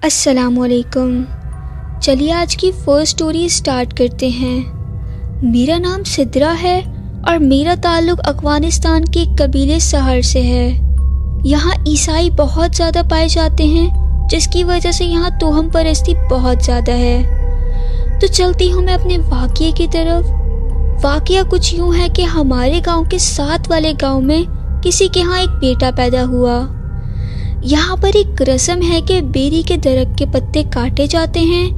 السلام علیکم۔ چلیے آج کی فرسٹ سٹوری سٹارٹ کرتے ہیں۔ میرا نام سدرا ہے اور میرا تعلق افغانستان کے ایک قبیلے سہر سے ہے۔ یہاں عیسائی بہت زیادہ پائے جاتے ہیں، جس کی وجہ سے یہاں توہم پرستی بہت زیادہ ہے۔ تو چلتی ہوں میں اپنے واقعے کی طرف۔ واقعہ کچھ یوں ہے کہ ہمارے گاؤں کے ساتھ والے گاؤں میں کسی کے ہاں ایک بیٹا پیدا ہوا۔ یہاں پر ایک رسم ہے کہ بیری کے درخت کے پتے کاٹے جاتے ہیں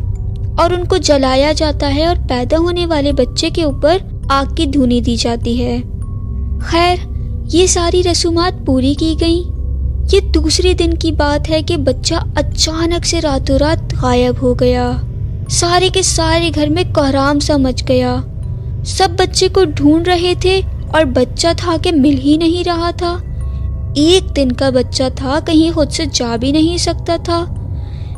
اور ان کو جلایا جاتا ہے اور پیدا ہونے والے بچے کے اوپر آگ کی دھونی دی جاتی ہے۔ خیر، یہ ساری رسومات پوری کی گئیں۔ یہ دوسرے دن کی بات ہے کہ بچہ اچانک سے راتوں رات غائب ہو گیا۔ سارے کے سارے گھر میں کوہرام سا مچ گیا۔ سب بچے کو ڈھونڈ رہے تھے اور بچہ تھا کہ مل ہی نہیں رہا تھا۔ ایک دن کا بچہ تھا، کہیں خود سے جا بھی نہیں سکتا تھا۔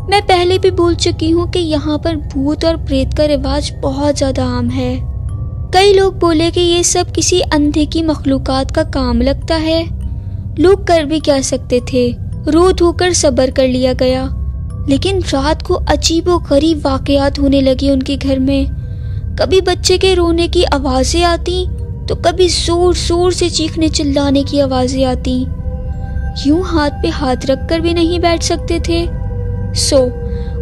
میں پہلے بھی بول چکی ہوں کہ یہاں پر بھوت اور پریت کا رواج بہت زیادہ عام ہے۔ کئی لوگ بولے کہ یہ سب کسی اندھے کی مخلوقات کا کام لگتا ہے۔ لوگ کر بھی کیا سکتے تھے، رو دھو کر صبر کر لیا گیا۔ لیکن رات کو عجیب و غریب واقعات ہونے لگے ان کے گھر میں۔ کبھی بچے کے رونے کی آوازیں آتی تو کبھی زور زور سے چیخنے چلانے کی آوازیں آتی۔ یوں ہاتھ پہ ہاتھ رکھ کر بھی نہیں بیٹھ سکتے تھے۔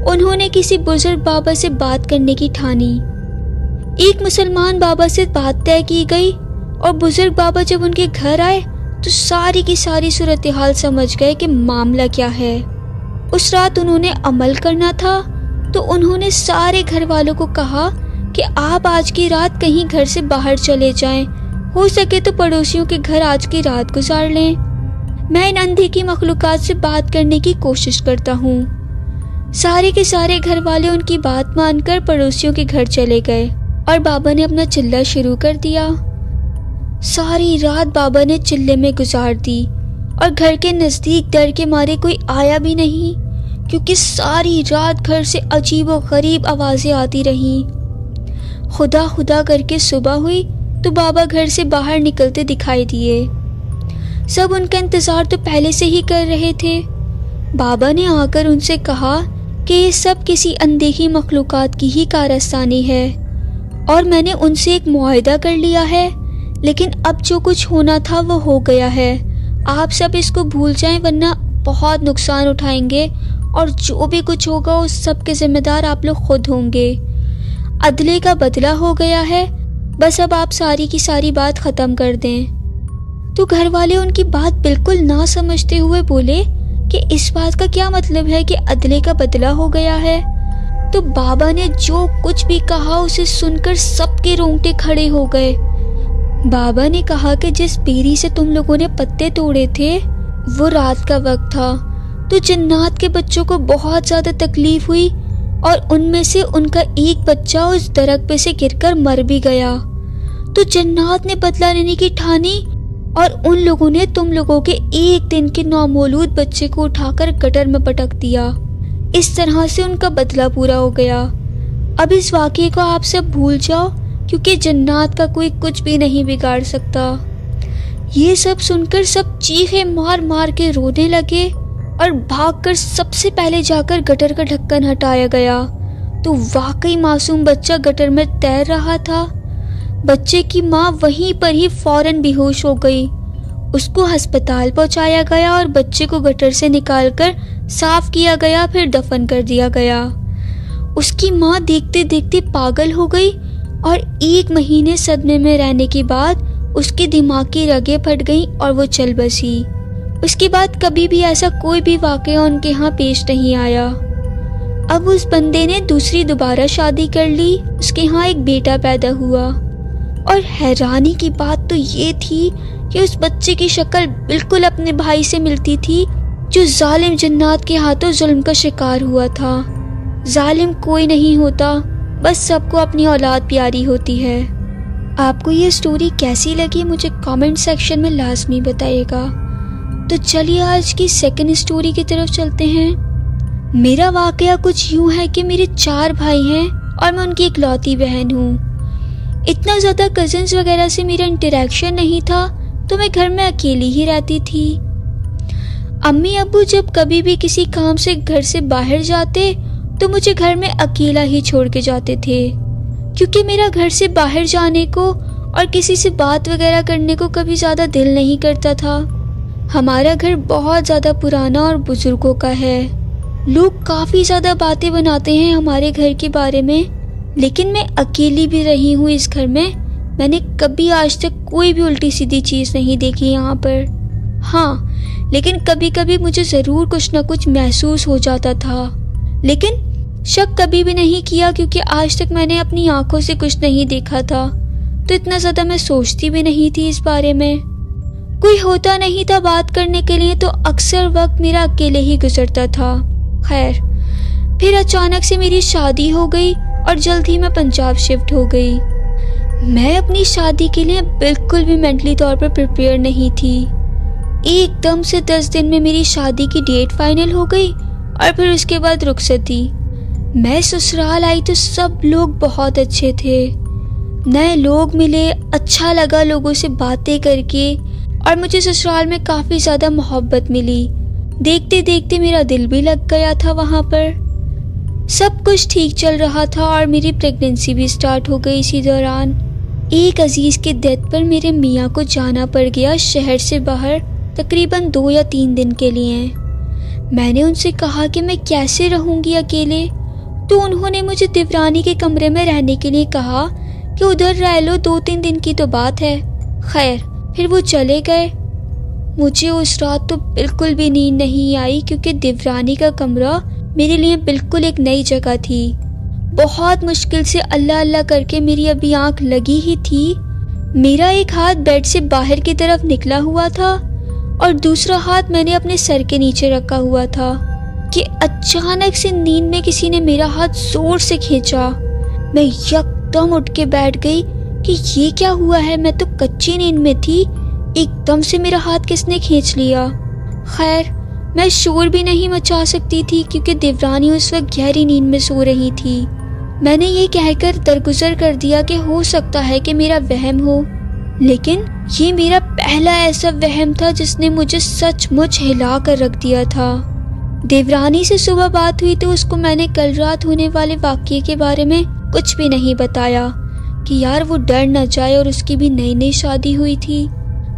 انہوں نے کسی بزرگ بابا سے بات کرنے کی ٹھانی۔ ایک مسلمان بابا سے بات طے کی گئی اور بزرگ بابا جب ان کے گھر آئے تو ساری کی ساری صورتحال سمجھ گئے کہ معاملہ کیا ہے۔ اس رات انہوں نے عمل کرنا تھا تو انہوں نے سارے گھر والوں کو کہا کہ آپ آج کی رات کہیں گھر سے باہر چلے جائیں، ہو سکے تو پڑوسیوں کے گھر آج کی رات گزار لیں۔ میں ان اندھے کی مخلوقات سے بات کرنے کی کوشش کرتا ہوں۔ سارے کے سارے گھر والے ان کی بات مان کر پڑوسیوں کے گھر چلے گئے اور بابا نے اپنا چلہ شروع کر دیا۔ ساری رات بابا نے چلے میں گزار دی اور گھر کے نزدیک ڈر کے مارے کوئی آیا بھی نہیں، کیونکہ ساری رات گھر سے عجیب و غریب آوازیں آتی رہیں۔ خدا خدا کر کے صبح ہوئی تو بابا گھر سے باہر نکلتے دکھائی دیے۔ سب ان کا انتظار تو پہلے سے ہی کر رہے تھے۔ بابا نے آ کر ان سے کہا کہ یہ سب کسی اندیکھی مخلوقات کی ہی کارستانی ہے اور میں نے ان سے ایک معاہدہ کر لیا ہے، لیکن اب جو کچھ ہونا تھا وہ ہو گیا ہے۔ آپ سب اس کو بھول جائیں ورنہ بہت نقصان اٹھائیں گے اور جو بھی کچھ ہوگا اس سب کے ذمہ دار آپ لوگ خود ہوں گے۔ عدلے کا بدلہ ہو گیا ہے، بس اب آپ ساری کی ساری بات ختم کر دیں۔ تو گھر والے ان کی بات بالکل نہ سمجھتے ہوئے بولے کہ اس بات کا کیا مطلب ہے کہ عدلے کا بدلہ ہو گیا ہے؟ تو بابا نے جو کچھ بھی کہا اسے سن کر سب کے رونگٹے کھڑے ہو گئے۔ بابا نے کہا کہ جس بیری سے تم لوگوں نے پتے توڑے تھے وہ رات کا وقت تھا، تو جنات کے بچوں کو بہت زیادہ تکلیف ہوئی اور ان میں سے ان کا ایک بچہ اس درخت پہ سے گر کر مر بھی گیا۔ تو جنات نے بدلہ لینے کی ٹھانی اور ان لوگوں نے تم لوگوں کے ایک دن کے نومولود بچے کو اٹھا کر گٹر میں پٹک دیا۔ اس طرح سے ان کا بدلہ پورا ہو گیا۔ اب اس واقعے کو آپ سب بھول جاؤ، کیونکہ جنات کا کوئی کچھ بھی نہیں بگاڑ سکتا۔ یہ سب سن کر سب چیخے مار مار کے رونے لگے اور بھاگ کر سب سے پہلے جا کر گٹر کا ڈھکن ہٹایا گیا تو واقعی معصوم بچہ گٹر میں تیر رہا تھا۔ بچے کی ماں وہیں پر ہی فوراً بے ہوش ہو گئی۔ اس کو ہسپتال پہنچایا گیا اور بچے کو گٹر سے نکال کر صاف کیا گیا، پھر دفن کر دیا گیا۔ اس کی ماں دیکھتے دیکھتے پاگل ہو گئی اور 1 مہینے صدمے میں رہنے کے بعد اس کی دماغ کی رگیں پھٹ گئیں اور وہ چل بسی۔ اس کے بعد کبھی بھی ایسا کوئی بھی واقعہ ان کے ہاں پیش نہیں آیا۔ اب اس بندے نے دوبارہ شادی کر لی، اس کے ہاں ایک بیٹا پیدا ہوا اور حیرانی کی بات تو یہ تھی کہ اس بچے کی شکل بالکل اپنے بھائی سے ملتی تھی جو ظالم جنات کے ہاتھوں ظلم کا شکار ہوا تھا۔ ظالم کوئی نہیں ہوتا، بس سب کو اپنی اولاد پیاری ہوتی ہے۔ آپ کو یہ سٹوری کیسی لگی مجھے کامنٹ سیکشن میں لازمی بتائیے گا۔ تو چلیے آج کی سیکنڈ سٹوری کی طرف چلتے ہیں۔ میرا واقعہ کچھ یوں ہے کہ میرے 4 بھائی ہیں اور میں ان کی اکلوتی بہن ہوں۔ اتنا زیادہ کزنز وغیرہ سے میرا انٹریکشن نہیں تھا، تو میں گھر میں اکیلی ہی رہتی تھی۔ امی ابو جب کبھی بھی کسی کام سے گھر سے باہر جاتے تو مجھے گھر میں اکیلا ہی چھوڑ کے جاتے تھے، کیونکہ میرا گھر سے باہر جانے کو اور کسی سے بات وغیرہ کرنے کو کبھی زیادہ دل نہیں کرتا تھا۔ ہمارا گھر بہت زیادہ پرانا اور بزرگوں کا ہے، لوگ کافی زیادہ باتیں بناتے ہیں ہمارے گھر کے بارے میں، لیکن میں اکیلی بھی رہی ہوں اس گھر میں نے کبھی آج تک کوئی بھی الٹی سیدھی چیز نہیں دیکھی یہاں پر۔ ہاں، لیکن کبھی کبھی مجھے ضرور کچھ نہ کچھ محسوس ہو جاتا تھا، لیکن شک کبھی بھی نہیں کیا کیونکہ آج تک میں نے اپنی آنکھوں سے کچھ نہیں دیکھا تھا، تو اتنا زیادہ میں سوچتی بھی نہیں تھی اس بارے میں۔ کوئی ہوتا نہیں تھا بات کرنے کے لیے، تو اکثر وقت میرا اکیلے ہی گزرتا تھا۔ خیر، پھر اچانک سے میری شادی ہو گئی اور جلد ہی میں پنجاب شفٹ ہو گئی۔ میں اپنی شادی کے لیے بالکل بھی مینٹلی طور پر پریپیئر نہیں تھی۔ ایک دم سے 10 دن میں میری شادی کی ڈیٹ فائنل ہو گئی اور پھر اس کے بعد رخصتی۔ میں سسرال آئی تو سب لوگ بہت اچھے تھے، نئے لوگ ملے، اچھا لگا لوگوں سے باتیں کر کے، اور مجھے سسرال میں کافی زیادہ محبت ملی۔ دیکھتے دیکھتے میرا دل بھی لگ گیا تھا وہاں پر، سب کچھ ٹھیک چل رہا تھا اور میری پریگننسی بھی سٹارٹ ہو گئی اسی دوران۔ ایک عزیز کے ڈیتھ پر میرے میاں کو جانا پڑ گیا شہر سے باہر تقریباً 2 یا 3 دن کے لیے۔ میں نے ان سے کہا کہ میں کیسے رہوں گی اکیلے، تو انہوں نے مجھے دیورانی کے کمرے میں رہنے کے لیے کہا کہ ادھر رہ لو، 2-3 دن کی تو بات ہے۔ خیر، پھر وہ چلے گئے۔ مجھے اس رات تو بالکل بھی نیند نہیں آئی کیونکہ دیورانی کا کمرہ میرے لیے بالکل ایک نئی جگہ تھی۔ بہت مشکل سے اللہ اللہ کر کے میری ابھی آنکھ لگی ہی تھی، میرا ایک ہاتھ بیڈ سے باہر کی طرف نکلا ہوا تھا اور دوسرا ہاتھ میں نے اپنے سر کے نیچے رکھا ہوا تھا کہ اچانک سے نیند میں کسی نے میرا ہاتھ زور سے کھینچا۔ میں یکدم اٹھ کے بیٹھ گئی کہ یہ کیا ہوا ہے، میں تو کچی نیند میں تھی، ایک دم سے میرا ہاتھ کس نے کھینچ لیا۔ خیر، میں شور بھی نہیں مچا سکتی تھی کیونکہ دیورانی اس وقت گہری نیند میں سو رہی تھی۔ میں نے یہ کہہ کر درگزر کر دیا کہ ہو سکتا ہے کہ میرا وہم ہو، لیکن یہ میرا پہلا ایسا وہم تھا جس نے مجھے سچ مچ ہلا کر رکھ دیا تھا۔ دیورانی سے صبح بات ہوئی تو اس کو میں نے کل رات ہونے والے واقعے کے بارے میں کچھ بھی نہیں بتایا کہ یار وہ ڈر نہ جائے، اور اس کی بھی نئی نئی شادی ہوئی تھی۔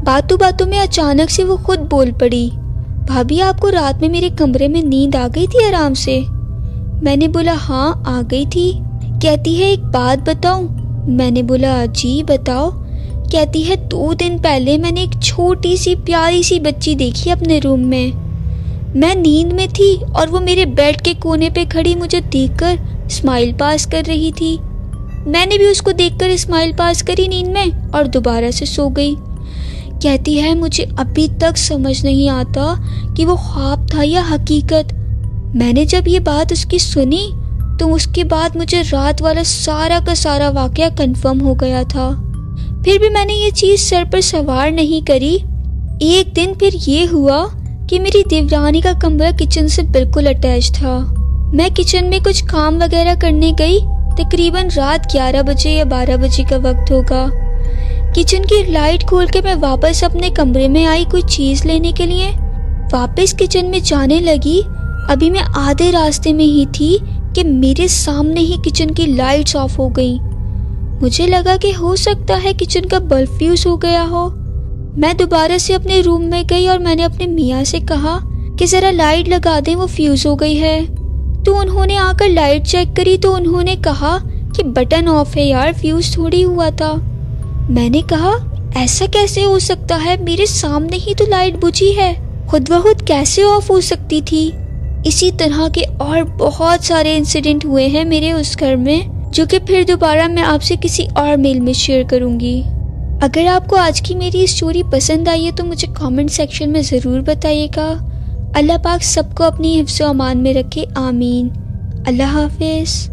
باتوں باتوں میں اچانک سے وہ خود بول پڑی، بھابھی آپ کو رات میں میرے کمرے میں نیند آ گئی تھی آرام سے؟ میں نے بولا ہاں آ گئی تھی۔ کہتی ہے ایک بات بتاؤں؟ میں نے بولا جی بتاؤ۔ کہتی ہے 2 دن پہلے میں نے ایک چھوٹی سی پیاری سی بچی دیکھی اپنے روم میں نیند میں تھی اور وہ میرے بیڈ کے کونے پہ کھڑی مجھے دیکھ کر اسمائل پاس کر رہی تھی۔ میں نے بھی اس کو دیکھ کر اسمائل پاس کری نیند میں اور دوبارہ سے سو گئی۔ کہتی ہے مجھے ابھی تک سمجھ نہیں آتا کہ وہ خواب تھا یا حقیقت۔ میں نے جب یہ بات اس کی سنی تو اس کے بعد مجھے رات والا سارا کا سارا واقعہ کنفرم ہو گیا تھا۔ پھر بھی میں نے یہ چیز سر پر سوار نہیں کری۔ ایک دن پھر یہ ہوا کہ میری دیورانی کا کمرہ کچن سے بالکل اٹیچ تھا۔ میں کچن میں کچھ کام وغیرہ کرنے گئی، تقریباً رات 11 بجے یا 12 بجے کا وقت ہوگا۔ کچن کی لائٹ کھول کے میں واپس اپنے کمرے میں آئی کوئی چیز لینے کے لیے۔ واپس کچن میں جانے لگی، ابھی میں آدھے راستے میں ہی تھی کہ میرے سامنے ہی کچن کی لائٹس آف ہو گئی۔ مجھے لگا کہ ہو سکتا ہے کچن کا بلب فیوز ہو گیا ہو۔ میں دوبارہ سے اپنے روم میں گئی اور میں نے اپنے میاں سے کہا کہ ذرا لائٹ لگا دیں، وہ فیوز ہو گئی ہے۔ تو انہوں نے آ کر لائٹ چیک کری تو انہوں نے کہا کہ بٹن آف ہے یار، فیوز تھوڑی ہوا تھا۔ میں نے کہا ایسا کیسے ہو سکتا ہے، میرے سامنے ہی تو لائٹ بجھی ہے، خود بخود کیسے آف ہو سکتی تھی؟ اسی طرح کے اور بہت سارے انسیڈنٹ ہوئے ہیں میرے اس گھر میں، جو کہ پھر دوبارہ میں آپ سے کسی اور میل میں شیئر کروں گی۔ اگر آپ کو آج کی میری اسٹوری پسند آئی ہے تو مجھے کامنٹ سیکشن میں ضرور بتائیے گا۔ اللہ پاک سب کو اپنی حفظ و امان میں رکھے، آمین۔ اللہ حافظ۔